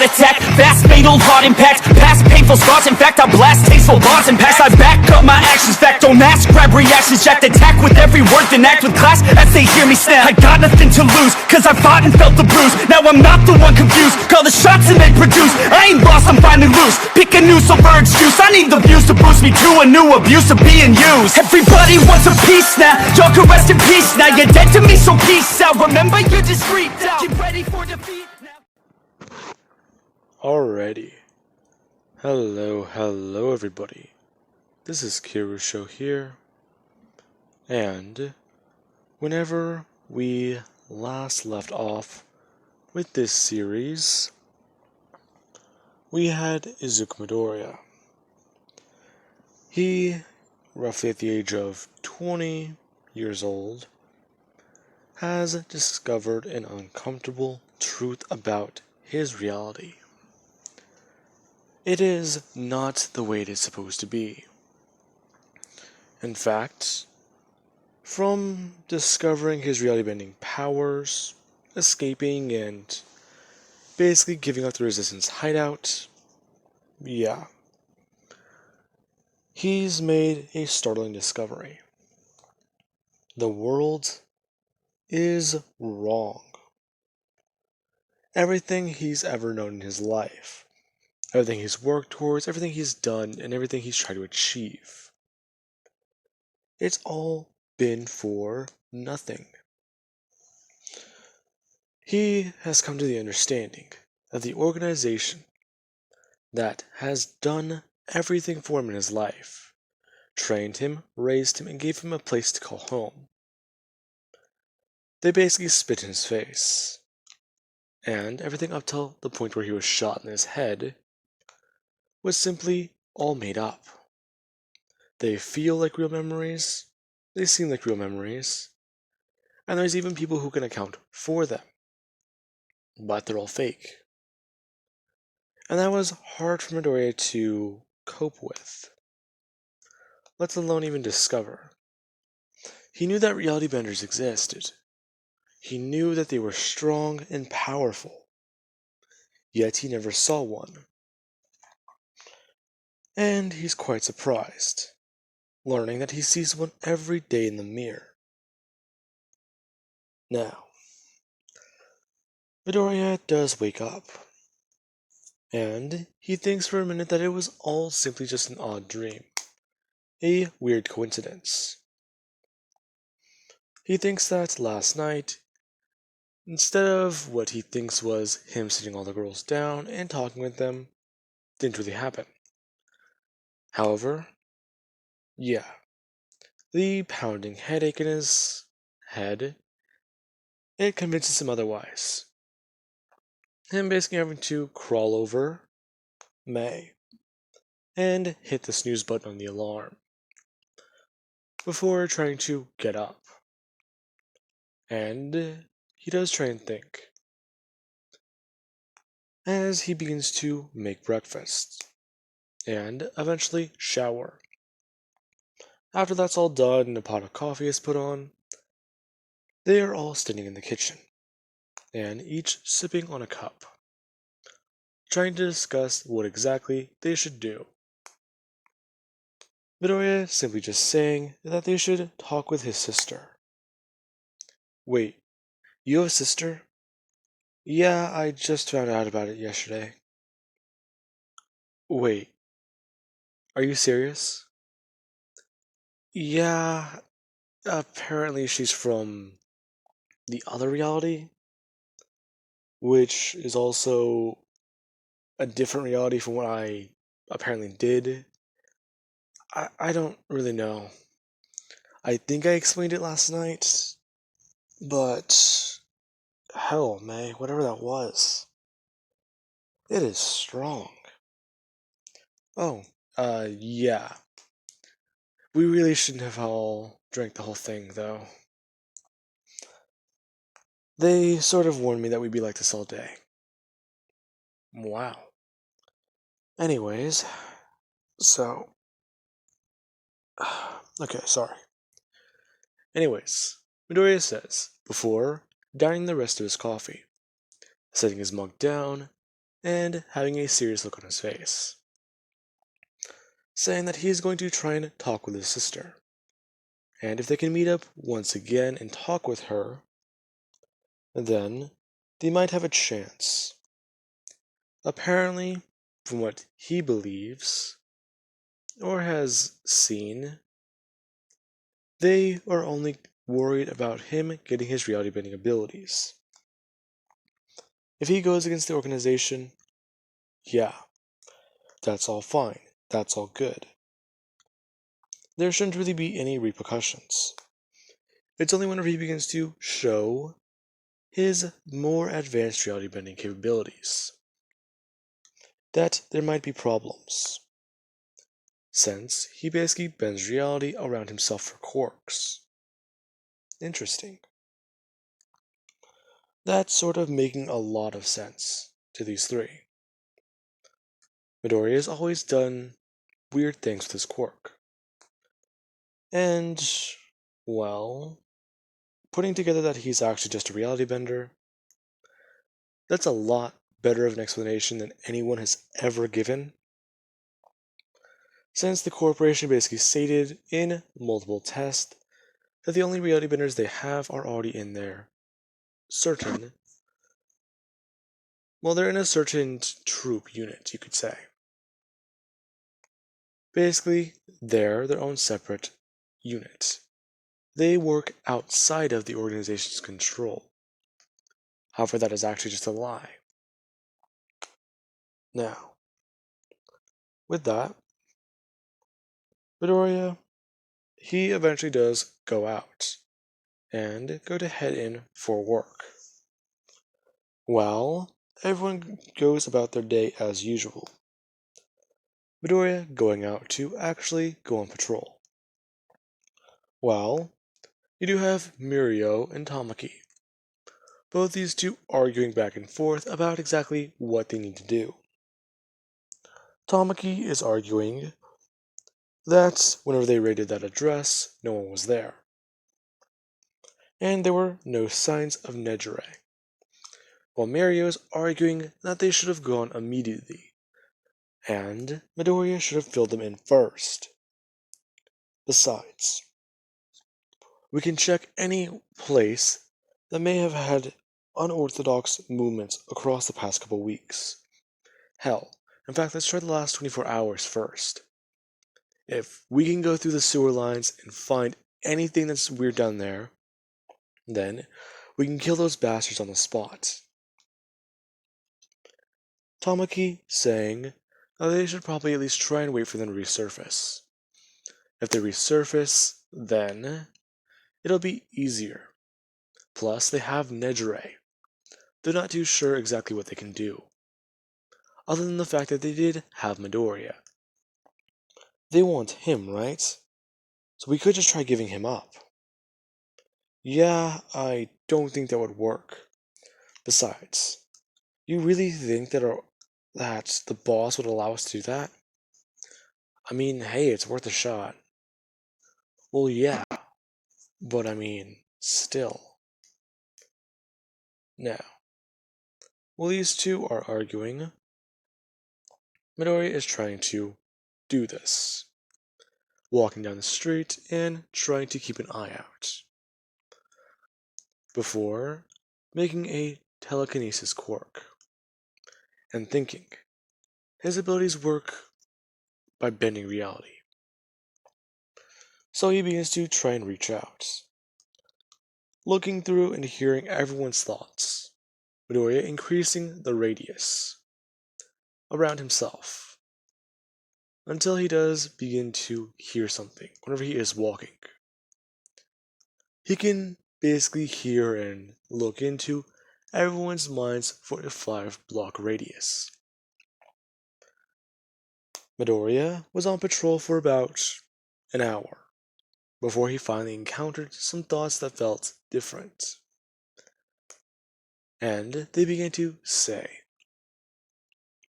attack, fast fatal heart impact, past painful scars. In fact, I blast tasteful bars and packs. I back up my actions, fact don't ask, grab reactions, jacked attack with every word, then act with class as they hear me snap. I got nothing to lose, cause I fought and felt the bruise. Now I'm not the one confused, call the shots and they produce. I ain't lost, I'm finally loose, pick a new silver excuse. I need the views to boost me to a new abuse of being used. Everybody wants a piece now, y'all can rest in peace now. You're dead to me, so peace out. Remember, you're discreet out. Get ready for defeat now. Alrighty. Hello everybody. This is Kirusho here. And whenever we last left off with this series, we had Izuku Midoriya. He, roughly at the age of 20 years old, has discovered an uncomfortable truth about his reality. It is not the way it is supposed to be. In fact, from discovering his reality-bending powers, escaping, and basically giving up the Resistance hideout, he's made a startling discovery. The world is wrong. Everything he's ever known in his life, everything he's worked towards, everything he's done, and everything he's tried to achieve, it's all been for nothing. He has come to the understanding that the organization that has done everything for him in his life, trained him, raised him, and gave him a place to call home, they basically spit in his face. And everything up till the point where he was shot in his head was simply all made up. They feel like real memories, they seem like real memories, and there's even people who can account for them, but they're all fake. And that was hard for Midoriya to cope with, let alone even discover. He knew that reality benders existed. He knew that they were strong and powerful, yet he never saw one. And he's quite surprised, learning that he sees one every day in the mirror. Now, Midoriya does wake up, and he thinks for a minute that it was all simply just an odd dream, a weird coincidence. He thinks that last night, instead of what he thinks was him sitting all the girls down and talking with them, didn't really happen. However, the pounding headache in his head, it convinces him otherwise. Him basically having to crawl over May and hit the snooze button on the alarm before trying to get up. And he does try and think as he begins to make breakfast and eventually shower. After that's all done and a pot of coffee is put on, they are all standing in the kitchen, and each sipping on a cup, trying to discuss what exactly they should do. Midoriya simply just saying that they should talk with his sister. Wait, you have a sister? Yeah, I just found out about it yesterday. Wait, are you serious? Yeah, apparently she's from the other reality, which is also a different reality from what I apparently did. I don't really know. I think I explained it last night, but hell, May, whatever that was, it is strong. Oh, yeah. We really shouldn't have all drank the whole thing, though. They sort of warned me that we'd be like this all day. Wow. Anyways, so... okay, sorry. Anyways, Midoriya says, before downing the rest of his coffee, setting his mug down, and having a serious look on his face, saying that he is going to try and talk with his sister, and if they can meet up once again and talk with her, then they might have a chance. Apparently, from what he believes, or has seen, they are only worried about him getting his reality bending abilities. If he goes against the organization, yeah, that's all fine, that's all good. There shouldn't really be any repercussions. It's only whenever he begins to show his more advanced reality bending capabilities that there might be problems, since he basically bends reality around himself for quirks. Interesting. That's sort of making a lot of sense to these three. Midoriya has always done weird things with his quirk. And, well, putting together that he's actually just a reality bender, that's a lot better of an explanation than anyone has ever given, since the corporation basically stated in multiple tests that the only reality benders they have are already in there. They're in a certain troop unit, you could say. Basically, they're their own separate unit. They work outside of the organization's control. However, that is actually just a lie. Now, with that, Midoriya, he eventually does go out and go to head in for work. Well, everyone goes about their day as usual. Midoriya going out to actually go on patrol. Well, you do have Mirio and Tamaki. Both these two arguing back and forth about exactly what they need to do. Tamaki is arguing that whenever they raided that address, no one was there. And there were no signs of Nedrae. While Mirio is arguing that they should have gone immediately, and Midoriya should have filled them in first. Besides, we can check any place that may have had unorthodox movements across the past couple weeks. Hell, in fact, let's try the last 24 hours first. If we can go through the sewer lines and find anything that's weird down there, then we can kill those bastards on the spot. Tamaki saying that they should probably at least try and wait for them to resurface. If they resurface, then it'll be easier. Plus, they have Nedrae. They're not too sure exactly what they can do, other than the fact that they did have Midoriya. They want him, right? So we could just try giving him up. Yeah, I don't think that would work. Besides, you really think that the boss would allow us to do that? I mean, hey, it's worth a shot. Well, yeah, but I mean, still. Now, while these two are arguing, Midoriya is trying to do this, walking down the street and trying to keep an eye out, before making a telekinesis quirk, and thinking his abilities work by bending reality. So he begins to try and reach out, looking through and hearing everyone's thoughts, Midoriya increasing the radius around himself, until he does begin to hear something whenever he is walking. He can basically hear and look into everyone's mind's 45-block radius. Midoriya was on patrol for about an hour before he finally encountered some thoughts that felt different. And they began to say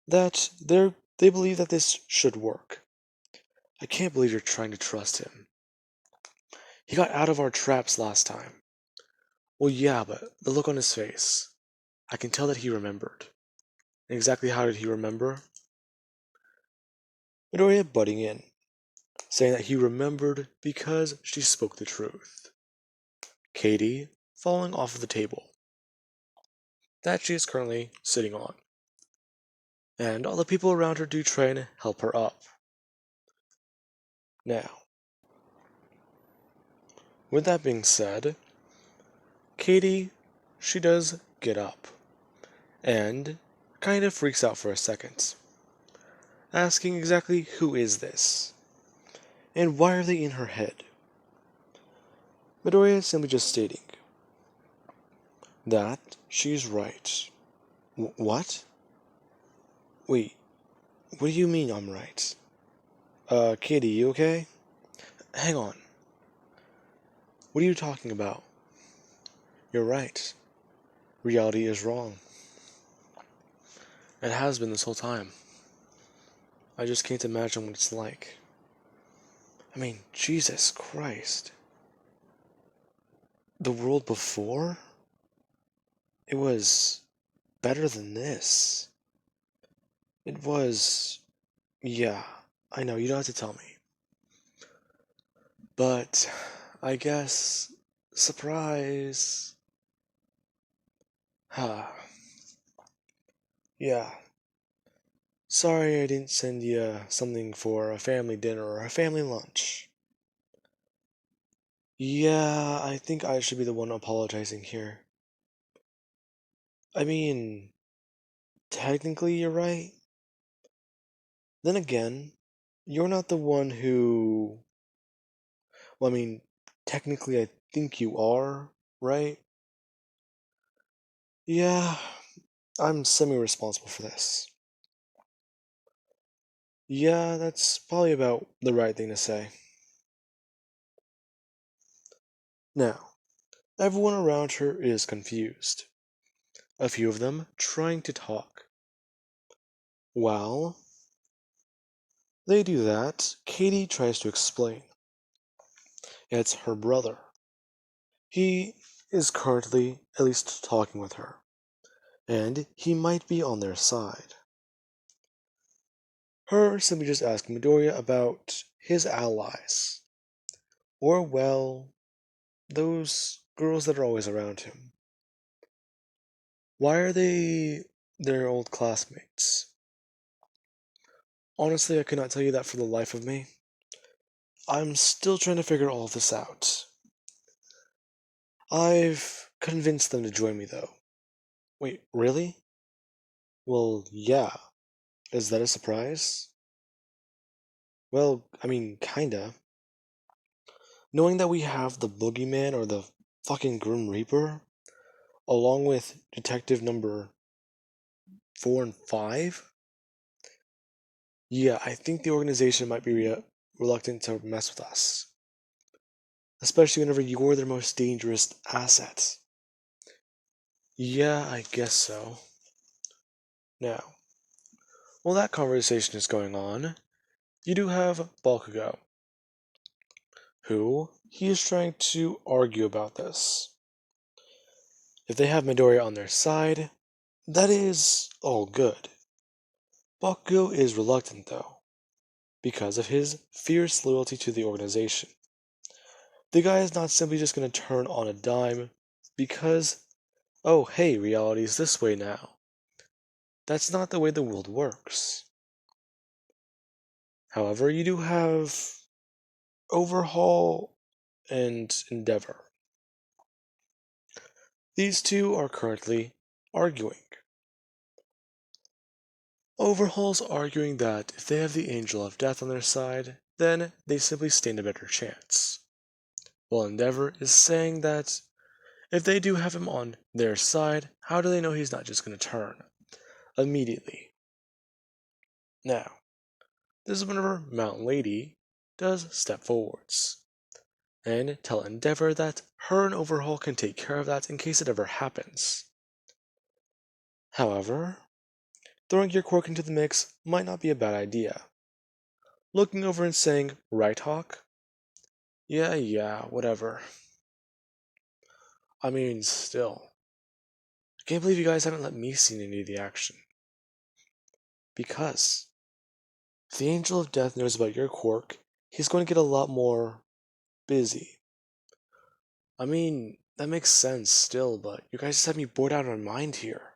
that they believe that this should work. I can't believe you're trying to trust him. He got out of our traps last time. Well, yeah, but the look on his face. I can tell that he remembered. exactly how did he remember? Midoriya butting in, saying that he remembered because she spoke the truth. Katie falling off of the table that she is currently sitting on, and all the people around her do try and help her up. Now, with that being said, Katie, she does get up, and kind of freaks out for a second, asking exactly who is this, and why are they in her head? Midoriya is simply just stating that she's right. What? Wait, what do you mean I'm right? Katie, you okay? Hang on. What are you talking about? You're right. Reality is wrong. It has been this whole time. I just can't imagine what it's like. I mean, Jesus Christ. The world before? It was better than this. It was. Yeah, I know, you don't have to tell me. But, I guess. Surprise. Huh. Yeah. Sorry I didn't send you something for a family dinner or a family lunch. Yeah, I think I should be the one apologizing here. I mean, technically you're right. Then again, you're not the one who. Well, I mean, technically I think you are, right? Yeah, I'm semi-responsible for this. Yeah, that's probably about the right thing to say. Now, everyone around her is confused. A few of them trying to talk. While they do that, Katie tries to explain. It's her brother. He is currently at least talking with her, and he might be on their side. Her simply just asking Midoriya about his allies. Or, well, those girls that are always around him. Why are they their old classmates? Honestly, I could not tell you that for the life of me. I'm still trying to figure all this out. I've convinced them to join me, though. Wait, really? Well, yeah. Is that a surprise? Well, I mean, kinda. Knowing that we have the Boogeyman or the fucking Grim Reaper, along with Detective number 4 and 5? Yeah, I think the organization might be reluctant to mess with us. Especially whenever you're their most dangerous asset. Yeah, I guess so. Now, while that conversation is going on, you do have Bakugo, who he is trying to argue about this. If they have Midoriya on their side, that is all good. Bakugo is reluctant though, because of his fierce loyalty to the organization. The guy is not simply just going to turn on a dime because, oh hey, reality's this way now. That's not the way the world works. However, you do have Overhaul and Endeavor. These two are currently arguing. Overhaul's arguing that if they have the Angel of Death on their side, then they simply stand a better chance. While Endeavor is saying that if they do have him on their side, how do they know he's not just going to turn immediately? Now, this is whenever Mountain Lady does step forwards and tell Endeavor that her and Overhaul can take care of that in case it ever happens. However, throwing your quirk into the mix might not be a bad idea. Looking over and saying, "Right, Hawk?" Yeah, whatever. I mean, still. I can't believe you guys haven't let me see any of the action. Because if the Angel of Death knows about your quirk, he's going to get a lot more busy. I mean, that makes sense still, but you guys just have me bored out of my mind here.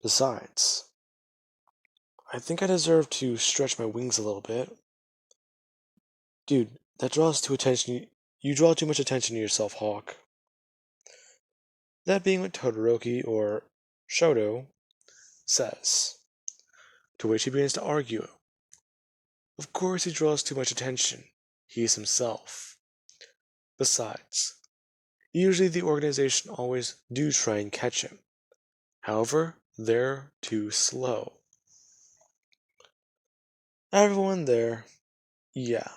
Besides, I think I deserve to stretch my wings a little bit. Dude, that draws too attention. You draw too much attention to yourself, Hawk. That being what Todoroki, or Shoto, says. To which he begins to argue. Of course he draws too much attention. He is himself. Besides, usually the organization always do try and catch him. However, they're too slow. Everyone there, yeah.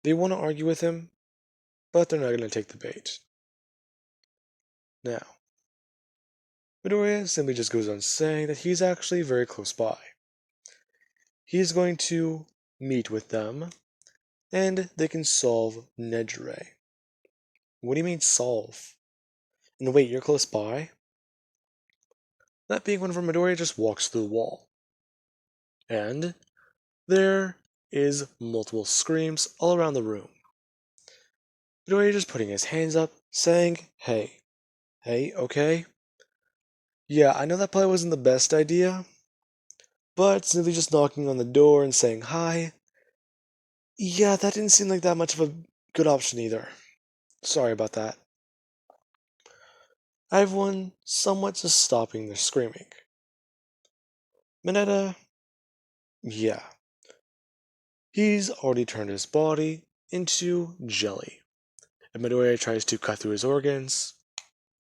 They want to argue with him, but they're not going to take the bait. Now, Midoriya simply just goes on saying that he's actually very close by. He's going to meet with them, and they can solve Nedrae. What do you mean solve? And wait, you're close by? That being whenever Midoriya just walks through the wall. And there is multiple screams all around the room. Midoriya just putting his hands up, saying, hey, okay? Yeah, I know that probably wasn't the best idea, but simply just knocking on the door and saying hi, yeah, that didn't seem like that much of a good option either. Sorry about that. Everyone somewhat just stopping their screaming. Mineta, yeah. He's already turned his body into jelly. If Midoriya tries to cut through his organs,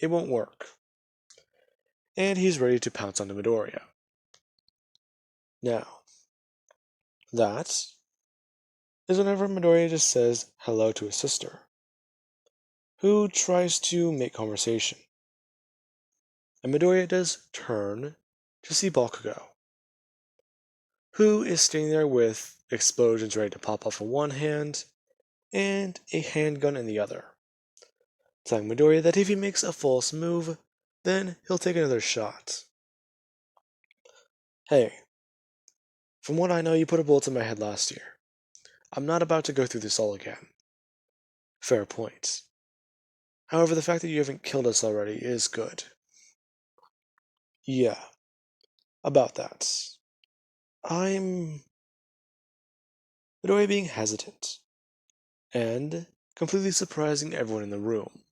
it won't work. And he's ready to pounce onto Midoriya. Now, that is whenever Midoriya just says hello to his sister, who tries to make conversation. And Midoriya does turn to see Bakugo, who is standing there with explosions ready to pop off in one hand and a handgun in the other, telling Midoriya that if he makes a false move, then he'll take another shot. Hey, from what I know, you put a bullet in my head last year. I'm not about to go through this all again. Fair point. However, the fact that you haven't killed us already is good. Yeah, about that. I'm Midoriya being hesitant, and completely surprising everyone in the room.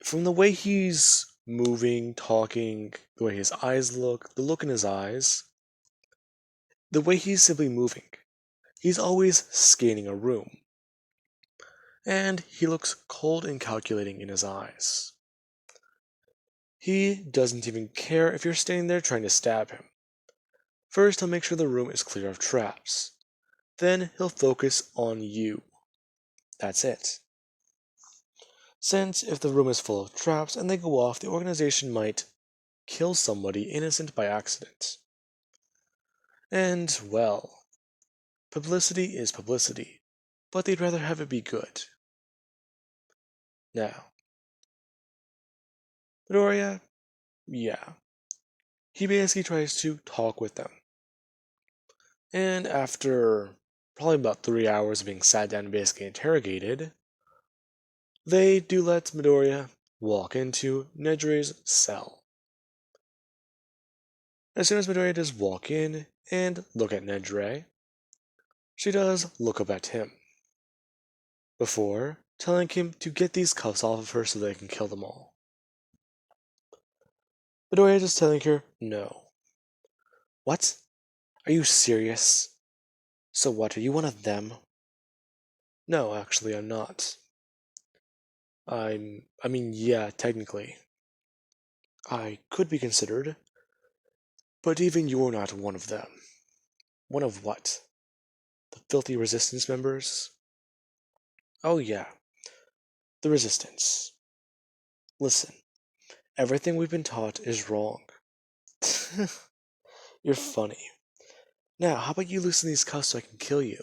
From the way he's moving, talking, the way his eyes look, the look in his eyes, the way he's simply moving. He's always scanning a room. And he looks cold and calculating in his eyes. He doesn't even care if you're standing there trying to stab him. First, he'll make sure the room is clear of traps. Then he'll focus on you. That's it. Since if the room is full of traps and they go off, the organization might kill somebody innocent by accident. And, well, publicity is publicity, but they'd rather have it be good. Now, Midoriya, yeah, he basically tries to talk with them. And after probably about 3 hours of being sat down and basically interrogated, they do let Midoriya walk into Nedrae's cell. As soon as Midoriya does walk in and look at Nedrae, she does look up at him, before telling him to get these cuffs off of her so they can kill them all. Midoriya is telling her no. What? Are you serious? So what, are you one of them? No, actually, I'm not. Yeah, technically. I could be considered, but even you're not one of them. One of what? The filthy resistance members? Oh yeah, the resistance. Listen, everything we've been taught is wrong. You're funny. Now, how about you loosen these cuffs so I can kill you?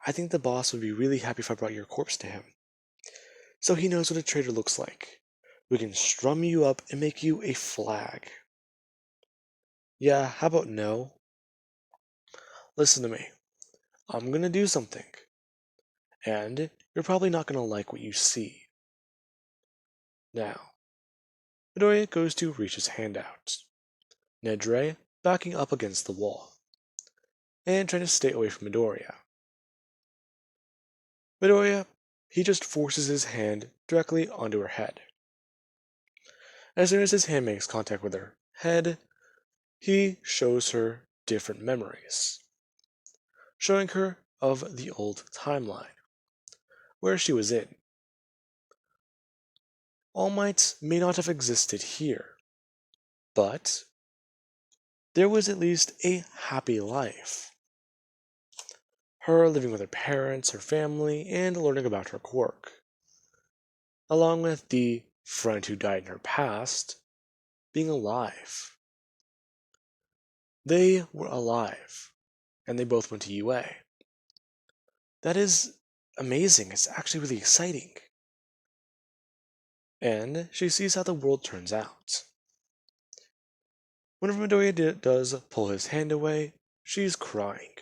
I think the boss would be really happy if I brought your corpse to him. So he knows what a traitor looks like. We can strum you up and make you a flag. Yeah, how about no? Listen to me. I'm gonna do something, and you're probably not gonna like what you see. Now, Midoriya goes to reach his hand out. Nedrae backing up against the wall, and trying to stay away from Midoriya. Midoriya, he just forces his hand directly onto her head. As soon as his hand makes contact with her head, he shows her different memories, showing her of the old timeline, where she was in. All Might may not have existed here, but there was at least a happy life. Her living with her parents, her family, and learning about her quirk, along with the friend who died in her past being alive. They were alive, and they both went to UA. That is amazing. It's actually really exciting. And she sees how the world turns out. Whenever Midoriya does pull his hand away, she's crying.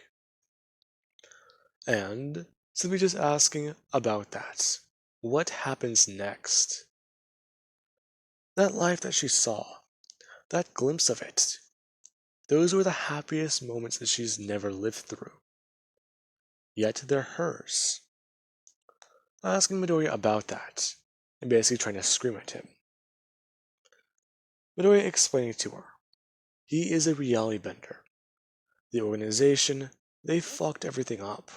And simply just asking about that. What happens next? That life that she saw, that glimpse of it, those were the happiest moments that she's never lived through. Yet they're hers. Asking Midoriya about that, and basically trying to scream at him. Midoriya explaining to her, he is a reality bender. The organization, they fucked everything up.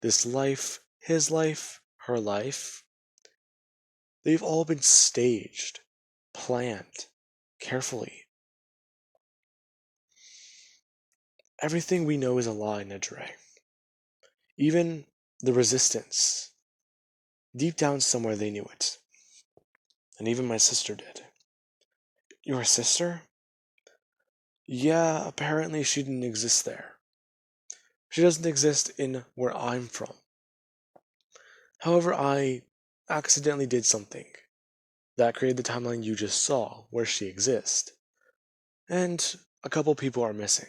This life, his life, her life, they've all been staged, planned, carefully. Everything we know is a lie, Nedrae. Even the resistance. Deep down somewhere they knew it. And even my sister did. Your sister? Yeah, apparently she didn't exist there. She doesn't exist in where I'm from. However, I accidentally did something that created the timeline you just saw, where she exists. And a couple people are missing.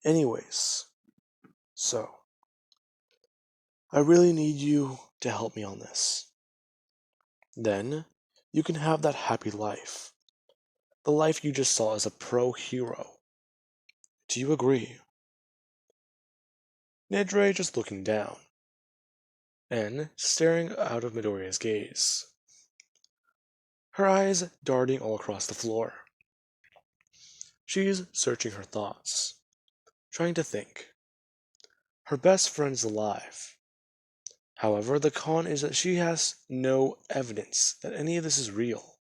Anyways, so I really need you to help me on this. Then you can have that happy life. The life you just saw as a pro hero. Do you agree? Nedrae just looking down and staring out of Midoriya's gaze. Her eyes darting all across the floor. She's searching her thoughts, trying to think. Her best friend's alive. However, the con is that she has no evidence that any of this is real.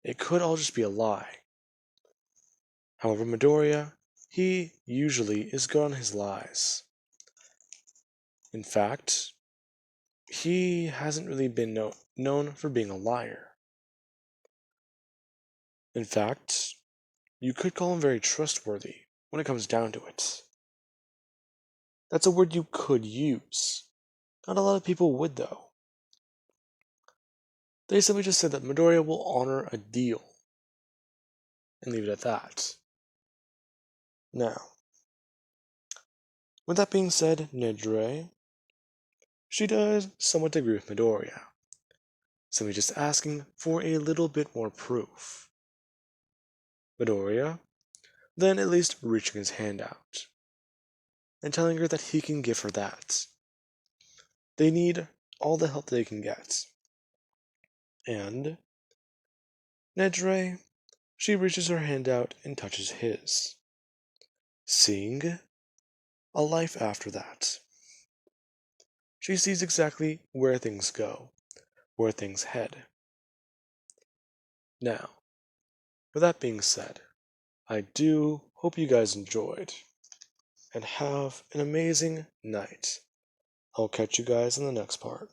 It could all just be a lie. However, Midoriya, he usually is good on his lies. In fact, he hasn't really been known for being a liar. In fact, you could call him very trustworthy when it comes down to it. That's a word you could use. Not a lot of people would, though. They simply just said that Midoriya will honor a deal and leave it at that. Now, with that being said, Nedrae, she does somewhat agree with Midoriya, simply just asking for a little bit more proof. Midoriya then at least reaching his hand out and telling her that he can give her that. They need all the help they can get. And Nedrae, she reaches her hand out and touches his, seeing a life after that. She sees exactly where things go, where things head. Now, with that being said, I do hope you guys enjoyed, and have an amazing night. I'll catch you guys in the next part.